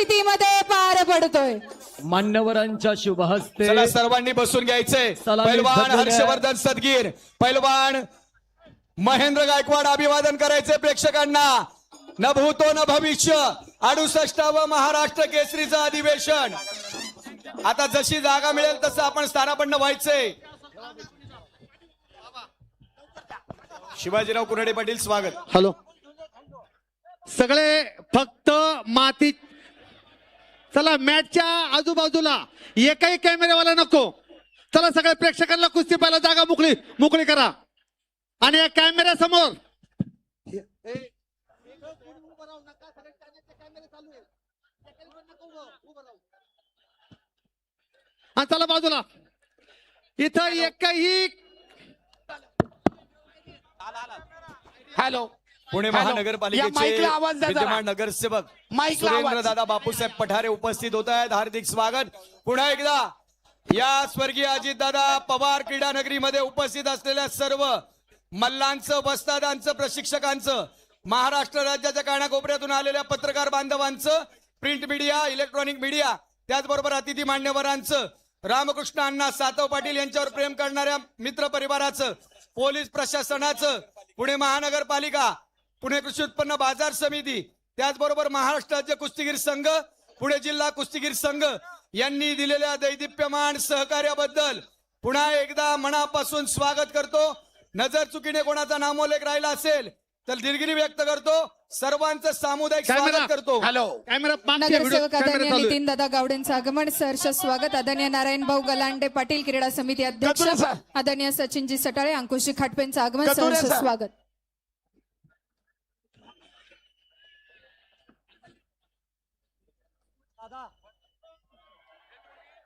रीतीमध्ये पार पडतोय। मान्यवरांच्या शुभ हस्ते चला सर्वांनी बसून घ्यायचंय। सलामी पैलवान धरलेल्या- हर्षवर्धन सदगीर, पैलवान महेंद्र गायकवाड अभिवादन करायचे प्रेक्षकांना। न भूतो न भविष्य 68व महाराष्ट्र केसरीचं अधिवेशन। आता जशी जागा मिळेल तसं आपण स्थानापन्न व्हायचंय। शिवाजीराव कुऱ्हाडे पाटील स्वागत। हॅलो, सगळे फक्त माती, चला मॅचच्या आजूबाजूला एकही कॅमेरावाला नको। चला सगळे प्रेक्षकांना कुस्ती पाहायला जागा मोकळी करा। आणि या कॅमेऱ्या समोर चला बाजूला, इथं एकही हॅलो, पुणे हॅलो. या महानगरपालिकेचे माईकला आवाज द्या जरा. विद्यमान नगरसेवक माईकला सुरेंद्र आवाज. दादा बापूसाहेब पठारे उपस्थित होत आहेत। हार्दिक स्वागत। पुन्हा एकदा या स्वर्गीय अजितदादा पवार क्रीडा नगरीमध्ये उपस्थित असलेल्या सर्व मल्लांचं, वस्तादांचं, प्रशिक्षकांचं, महाराष्ट्र राज्याच्या कानाकोपऱ्यातून आलेल्या पत्रकार बांधवांचं, प्रिंट मीडिया, इलेक्ट्रॉनिक मीडिया, त्याचबरोबर अतिथी मान्यवरांचं, रामकृष्ण अण्णा सातव पाटील यांच्यावर प्रेम करणाऱ्या मित्र परिवाराचं, पोलीस प्रशासनाचं, पुणे महानगरपालिका, पुणे कृषी उत्पन्न बाजार समिती, त्याचबरोबर महाराष्ट्र राज्य कुस्तीगीर संघ, पुणे जिल्हा कुस्तीगीर संघ यांनी दिलेल्या दैदिप्यमान सहकार्याबद्दल पुन्हा एकदा मनापासून स्वागत करतो। नजर चुकीने कोणाचा नामोल्लेख राहिला असेल तर दिलगिरी व्यक्त करतो। सर्वांचं सामुदायिक स्वागत करतो। हॅलो, कॅमेरा नगरसेवक आदरणीय चालू आहे। नितीन दादा गावडेंचं आगमन, सहर्ष स्वागत। आदरणीय नारायण भाऊ गलांडे पाटील क्रीडा समिती अध्यक्ष, कचुरे सर. आदरणीय सचिनजी सटाळे, अंकुशी खाटपेंचं आगमन, कचुरे सहर्ष सर. स्वागत।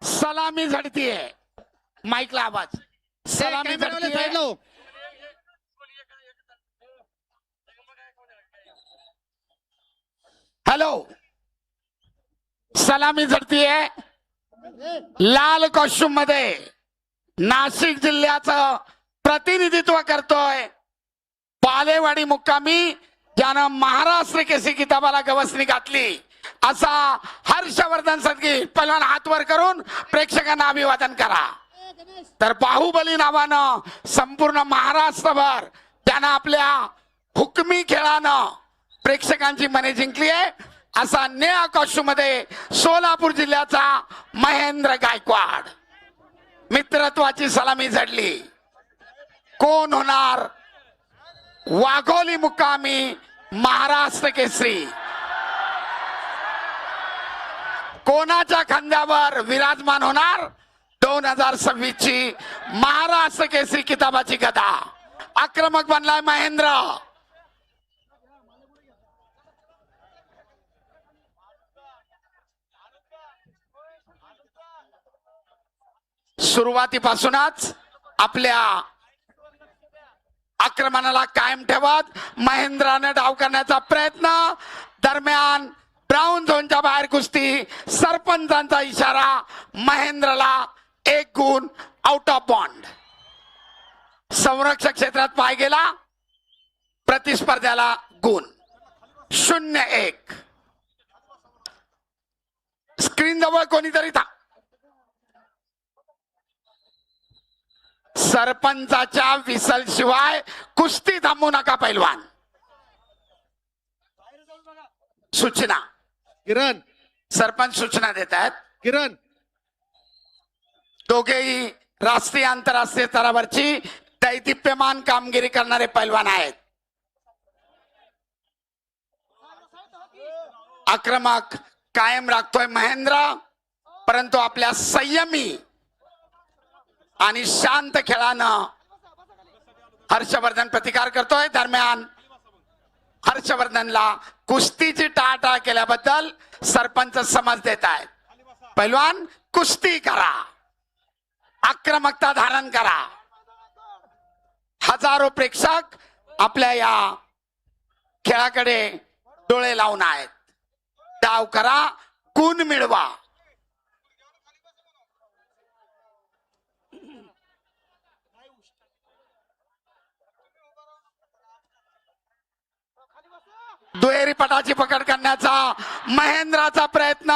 सलामी झडतीये, माईकला आवाज। सलामी कॅमेरावाले झडतीये, साईडला हो. हॅलो, सलामी झडतीये। लाल कॉस्ट्युम मध्ये नाशिक जिल्ह्याचं प्रतिनिधित्व करतोय पालेवाडी मुक्कामी, ज्यानं महाराष्ट्र केसरी किताबाला गवसणी घातली असा हर्षवर्धन सदगीर। पहिलवान हात वर करून प्रेक्षकांना अभिवादन करा। तर बाहुबली नावानं संपूर्ण महाराष्ट्रभर त्यानं आपल्या हुकमी खेळानं प्रेक्षकांची मने जिंकली आहे। असा निळ्या कॉस्ट्यूम मध्ये सोलापूर जिल्ह्याचा महेंद्र गायकवाड मित्रत्वाची सलामी झडली। कोण होणार वाघोली मुक्कामी महाराष्ट्र केसरी? कोणाच्या खांद्यावर विराजमान होणार 2026 ची महाराष्ट्र केसरी किताबाची गदा? आक्रमक बनलाय महेंद्र। सुरुवातीपासूनच आपल्या आक्रमणाला कायम ठेवत महेंद्राने डाव करण्याचा प्रयत्न। दरम्यान ब्राऊन झोनच्या बाहेर कुस्ती, सरपंचांचा इशारा, महेंद्रला 1 गुण, आउट ऑफ बॉन्ड। संरक्षक क्षेत्रात पाय गेला, प्रतिस्पर्ध्याला गुण। 0-1। स्क्रीन जवळ कोणीतरी था। सरपंचाच्या विसल शिवाय कुस्ती थांबू नका पैलवान। सूचना, किरण, सरपंच सूचना देत आहेत। किरण, दोघेही राष्ट्रीय आंतरराष्ट्रीय स्तरावरची दैदिप्यमान कामगिरी करणारे पैलवान आहेत। आक्रमक कायम राखतोय महेंद्र, परंतु आपल्या संयमी आणि शांत खेळानं हर्षवर्धन प्रतिकार करतोय। दरम्यान हर्षवर्धनला कुस्तीची टाळाटाळ केल्याबद्दल सरपंच समज देत आहेत। पैलवान कुस्ती करा, आक्रमकता धारण करा। हजारो प्रेक्षक आपल्या या खेळाकडे डोळे लावून आहेत। डाव करा, गुण मिळवा। दुहेरी पटाची पकड करण्याचा महेंद्राचा प्रयत्न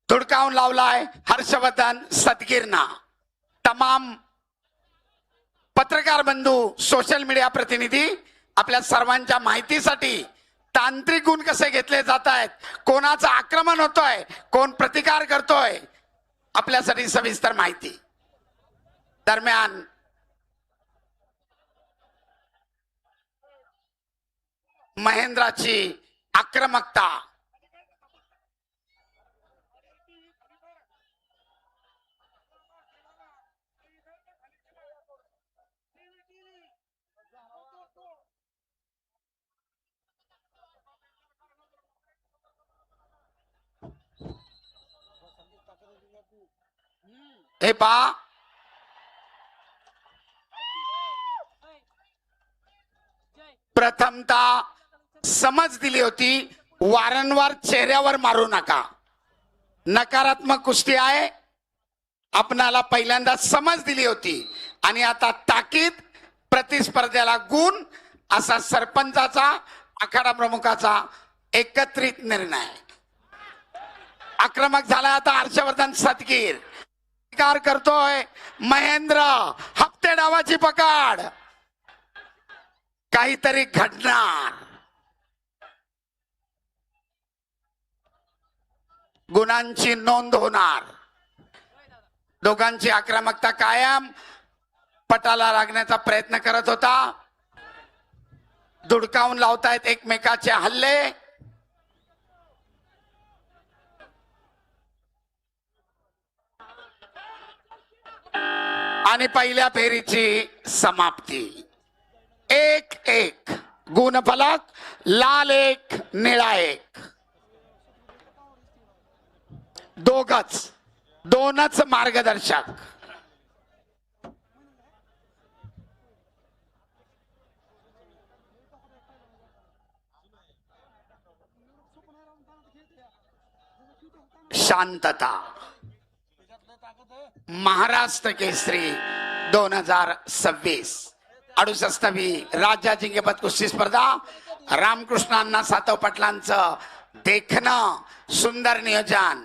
धुडकावून लावलाय हर्षवर्धन सदगीरना. तमाम पत्रकार बंधू, सोशल मीडिया प्रतिनिधी, आपल्या सर्वांच्या माहितीसाठी तांत्रिक गुण कसे घेतले जात आहेत, कोणाचं आक्रमण होतोय, कोण प्रतिकार करतोय, आपल्यासाठी सविस्तर माहिती. दरम्यान महेंद्राची आक्रमकता हे पहा, प्रथमतः समज दिली होती वारंवार चेहऱ्यावर मारू नका, नकारात्मक कुस्ती आहे. आपणाला पहिल्यांदा समज दिली होती आणि आता ताकीद, प्रतिस्पर्ध्याला गुण, असा सरपंचाचा, आखाडा प्रमुखाचा एकत्रित निर्णय. आक्रमक झाला आता हर्षवर्धन सदगीर. प्रतिकार करतोय महेंद्र. हप्ते डावाची पकड. काहीतरी घडणार. गुणांची नोंद होणार. दोघांची आक्रमकता कायम. पटाला लागण्याचा प्रयत्न करत होता. धुडकावून लावतायत एकमेकाचे हल्ले. आणि पहिल्या फेरीची समाप्ती. 1-1 गुणफलक. लाल 1 निळा 1. दोनच मार्गदर्शक. शांतता. महाराष्ट्र केसरी 2026 68वी राज्य अजिंक्यपद कुस्ती स्पर्धा. रामकृष्णांना सातव पाटलांचं देखणं, सुंदर नियोजन,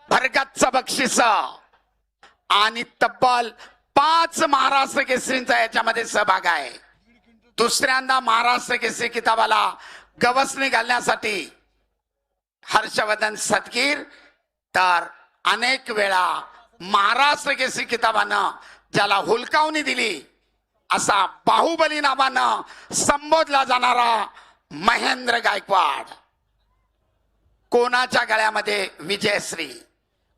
भरगच्च बक्षीस आणि तब्बल 5 महाराष्ट्र केसरींचा याच्यामध्ये सहभाग आहे. दुसऱ्यांदा महाराष्ट्र केसरी किताबाला गवसणी घालण्यासाठी हर्षवर्धन सदगीर, तर अनेक वेळा महाराष्ट्र केसरी किताबानं ज्याला हुलकावणी दिली असा बाहुबली नावानं संबोधला जाणारा महेंद्र गायकवाड. कोणाच्या गळ्यामध्ये विजयश्री,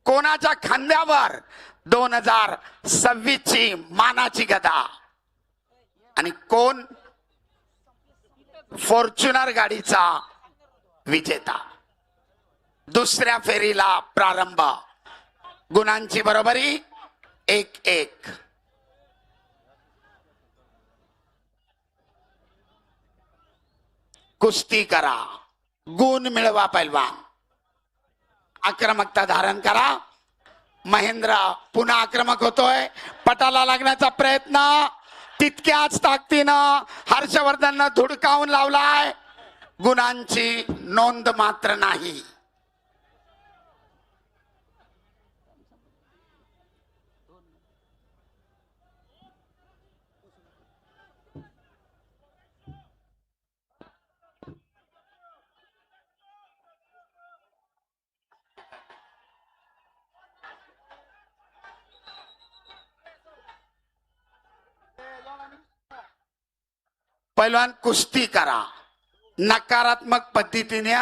कोणाच्या खांद्यावर 2026 ची मानाची गदा, आणि कोण फॉर्च्युनर गाडीचा विजेता. दुसऱ्या फेरीला प्रारंभ. गुणांची बरोबरी 1-1. कुस्ती करा, गुण मिळवा पैलवान. आक्रमकता धारण करा. महेंद्र पुन्हा आक्रमक होतोय. पटाला लागण्याचा प्रयत्न. तितक्याच ताकदीनं हर्षवर्धननं धुडकावून लावलाय. गुणांची नोंद मात्र नाही. पैलवान कुस्ती करा. नकारात्मक पद्धतीने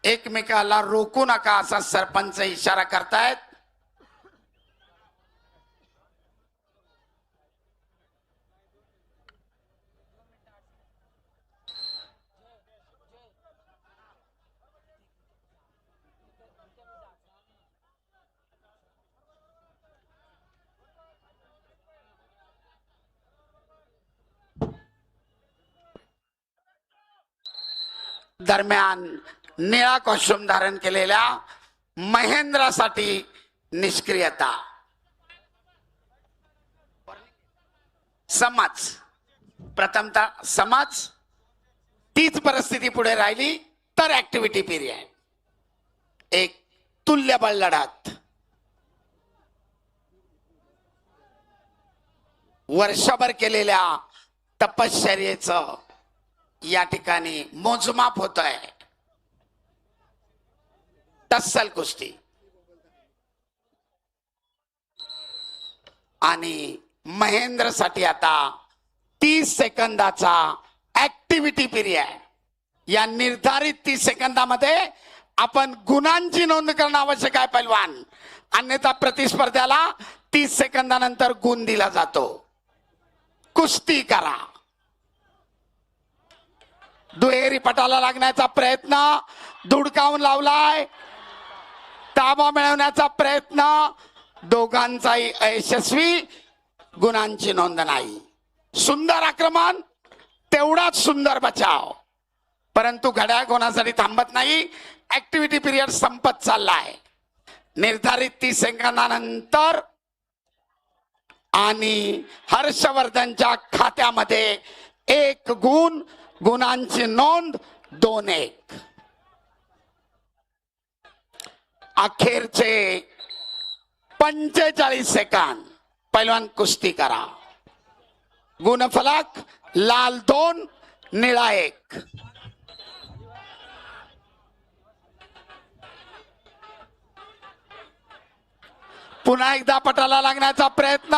एकमेकाला रोखू नका असा सरपंच इशारा करतायत. दरम्यान निळा कॉस्ट्युम धारण केलेल्या महेंद्रासाठी निष्क्रियता. समज. प्रथमतः समज. तीच परिस्थिती पुढे राहिली तर ऍक्टिव्हिटी पिरियड एक तुल्यबळ लढत वर्षभर केलेल्या तपश्चर्येचं या ठिकाणी मोजमाप होत आहे. टस्सल कुस्ती आणि महेंद्रसाठी आता 30 सेकंदाचा ऍक्टिव्हिटी पिरियड. या निर्धारित 30 सेकंदामध्ये आपण गुणांची नोंद करणं आवश्यक आहे पैलवान, अन्यथा प्रतिस्पर्ध्याला 30 सेकंदानंतर गुण दिला जातो. कुस्ती करा. दुहेरी पटाला लागण्याचा प्रयत्न, धुडकावून लावलाय, ताबा मिळवण्याचा प्रयत्न, दोघांचाही अयशस्वी, गुणांची नोंद नाही. सुंदर आक्रमण, तेवढाच सुंदर बचाव, परंतु घड्याळ कोणासाठी थांबत नाही. ऍक्टिव्हिटी पिरियड संपत चाललाय. निर्धारित 30 सेकंदानंतर आणि हर्षवर्धनच्या खात्यामध्ये 1 गुण, गुणांची नोंद 2-1. अखेरचे 45 सेकंद. पैलवान कुस्ती करा. गुणफलक लाल 2 निळा 1. पुन्हा एकदा पटाला लागण्याचा प्रयत्न,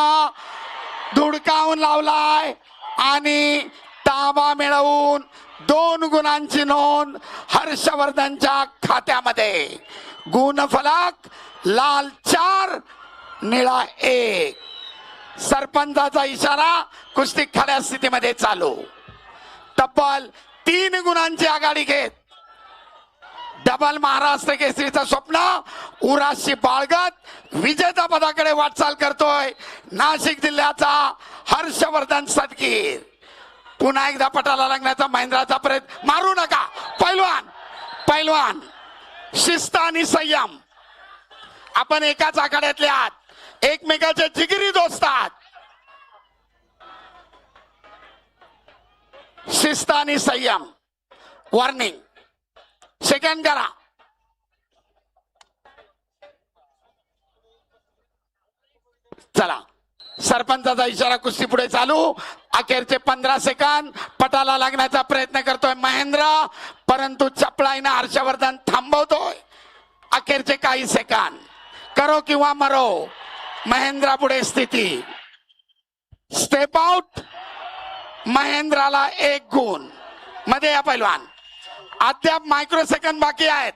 धुडकावून लावलाय आणि ताबा मिळवून 2 गुणांची नोंद हर्षवर्धनच्या खात्यामध्ये. गुणफलक लाल 4 निळा 1. सरपंचाचा इशारा, कुस्ती खड्या स्थितीमध्ये चालू. तब्बल 3 गुणांची आघाडी घेत डबल महाराष्ट्र केसरीचं स्वप्न उराशी बाळगत विजेता पदाकडे वाटचाल करतोय नाशिक जिल्ह्याचा हर्षवर्धन सदगीर. पुन्हा एकदा पटाला लागण्याचा महेंद्राचा प्रयत्न. मारू नका पैलवान, पैलवान शिस्त आणि संयम. आपण एकाच आखाड्यातले आहात, एकमेकाचे जिगरी दोस्त आहात. शिस्त आणि संयम. वॉर्निंग. सेकंड करा. चला, सरपंचाचा इशारा, कुस्ती पुढे चालू. अखेरचे 15 सेकंद. पटाला लागण्याचा प्रयत्न करतोय महेंद्र, परंतु चपळाईनं हर्षवर्धन थांबवतोय. अखेरचे काही सेकंद. करो किंवा मरो, महेंद्रा पुढे स्थिती. Step out. महेंद्राला 1 गुण. मध्ये या पैलवान. अद्याप मायक्रो सेकंद बाकी आहेत.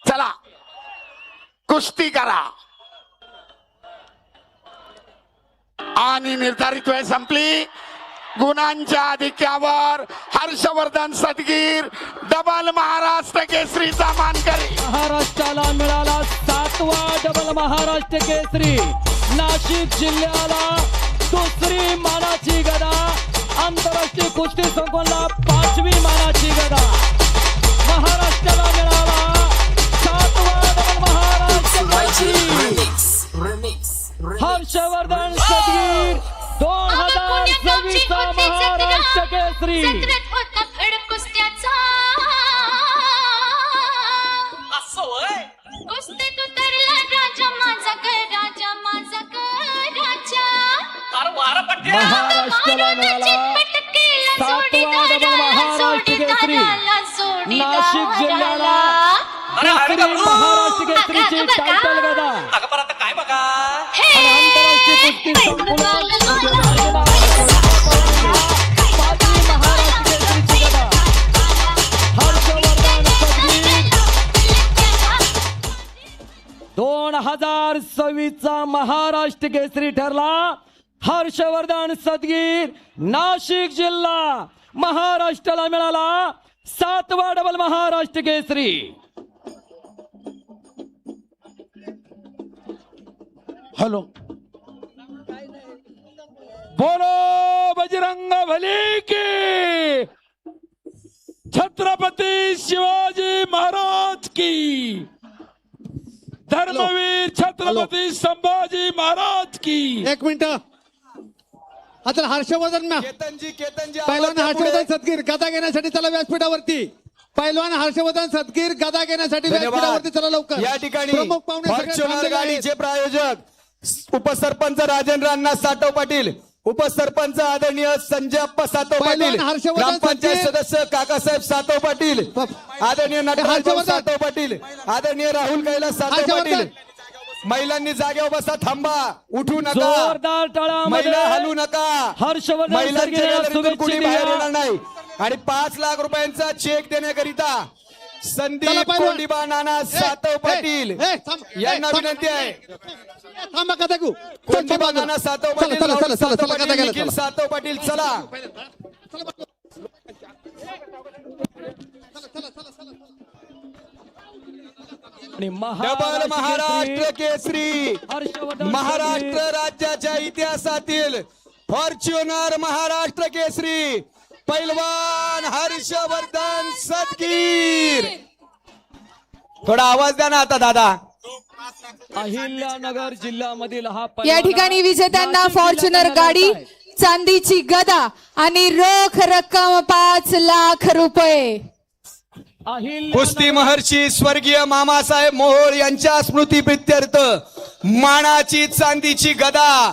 चला, कुस्ती करा. आणि निर्धारित वेळ संपली. गुणांच्या आधिक्यावर हर्षवर्धन सदगीर डबल महाराष्ट्र केसरीचा मानकरी. महाराष्ट्राला मिळाला 7वा डबल महाराष्ट्र केसरी. नाशिक जिल्ह्याला 2री मानाची गदा. आंतरराष्ट्रीय कुस्ती संकुलला 5वी मानाची गदा. महाराष्ट्राला मिळाला 7वा डबल महाराष्ट्र केसरी. हर्षवर्धन सदगीर 2026 महाराष्ट्र केसरी. महाराष्ट्राला मिळाला 7वा डबल महाराष्ट्र केसरी. नाशिक जिल्ह्याला 2री महाराष्ट्र केसरीची टायटल गदा. काय बघा आणि आंतरराष्ट्रीय कुस्ती संकुलात 5वी महाराष्ट्र केसरीची गदा. हर्षवर्धन सदगीर 2026 महाराष्ट्र केसरी ठरला. हर्षवर्धन सदगीर नाशिक जिल्हा महाराष्ट्राला मिळाला 7वा डबल महाराष्ट्र केसरी. हॅलो, बोलो बजरंग बली की, छत्रपती शिवाजी महाराज की, धर्मवीर छत्रपती संभाजी महाराज की. 1 मिनिट. आता हर्षवर्धन केतनजी पैलवान आवाज द्या हर्षवर्धन पुढे. सदगीर गदा घेण्यासाठी चला व्यासपीठावरती. पैलवान हर्षवर्धन सदगीर गदा घेण्यासाठी व्यासपीठावरती चला धन्यवाद. लवकर. या ठिकाणी प्रमुख पाहुणे सगळे फॉर्च्युनर थांबलेले आहेत. गाडीचे प्रायोजक उपसरपंच राजेंद्र अण्णा सातव पाटील, उपसरपंच आदरणीय संजय अप्पा सातव पाटील, पैलवान हर्षवर्धन ग्रामपंचायत सदगीर. सदस्य काकासाहेब सातव पाटील, आदरणीय नटराज हर्षवर्धन. सातव पाटील, आदरणीय राहुल कैलास सातव हर्षवर्धन. पाटील. महिलांनी जागेवर बसा, थांबा, उठू नका, जोरदार टाळ्यामध्ये महिला हलू नका. हर्षवर्धन महिलांच्या सदगीर यांना गॅलरीतून शुभेच्छा कुणी बाहेर द्या. येणार नाही. आणि 5 लाख रुपयांचा चेक देण्याकरिता चला संदीप पैलवान. कोंडीबा नाना सातव पाटील यांना विनंती आहे. थांबा कथा घेऊ. कोंडीबा नाना सातव पाटील, चला राहुल सातव कथा पाटील, घ्यायला निखिल चला. सातव पाटील, चला. आणि डबल महाराष्ट्र केसरी, हर्षवर्धन महाराष्ट्र राज्याच्या इतिहासातील फॉर्च्युनर महाराष्ट्र केसरी पैलवान हर्षवर्धन सदगीर. थोडा आवाज द्या ना आता दादा. अहिल्यानगर जिल्ह्यामधील हा या पैलवान ठिकाणी विजेत्यांना नाशिक फॉर्च्युनर जिल्ह्याचा गाडी, आहे. चांदीची गदा आणि रोख रक्कम 5 लाख रुपये. अहिल्यानगर कुस्ती महर्षी स्वर्गीय मामासाहेब मोहोळ यांच्या स्मृती प्रित्यर्थ मानाची चांदीची गदा,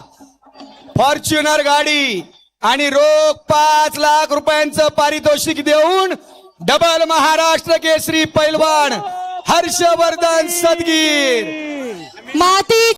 फॉर्च्युनर गाडी आणि रोख 5 लाख रुपयांचं पारितोषिक देऊन डबल महाराष्ट्र केसरी पैलवान हर्षवर्धन सदगीर. माती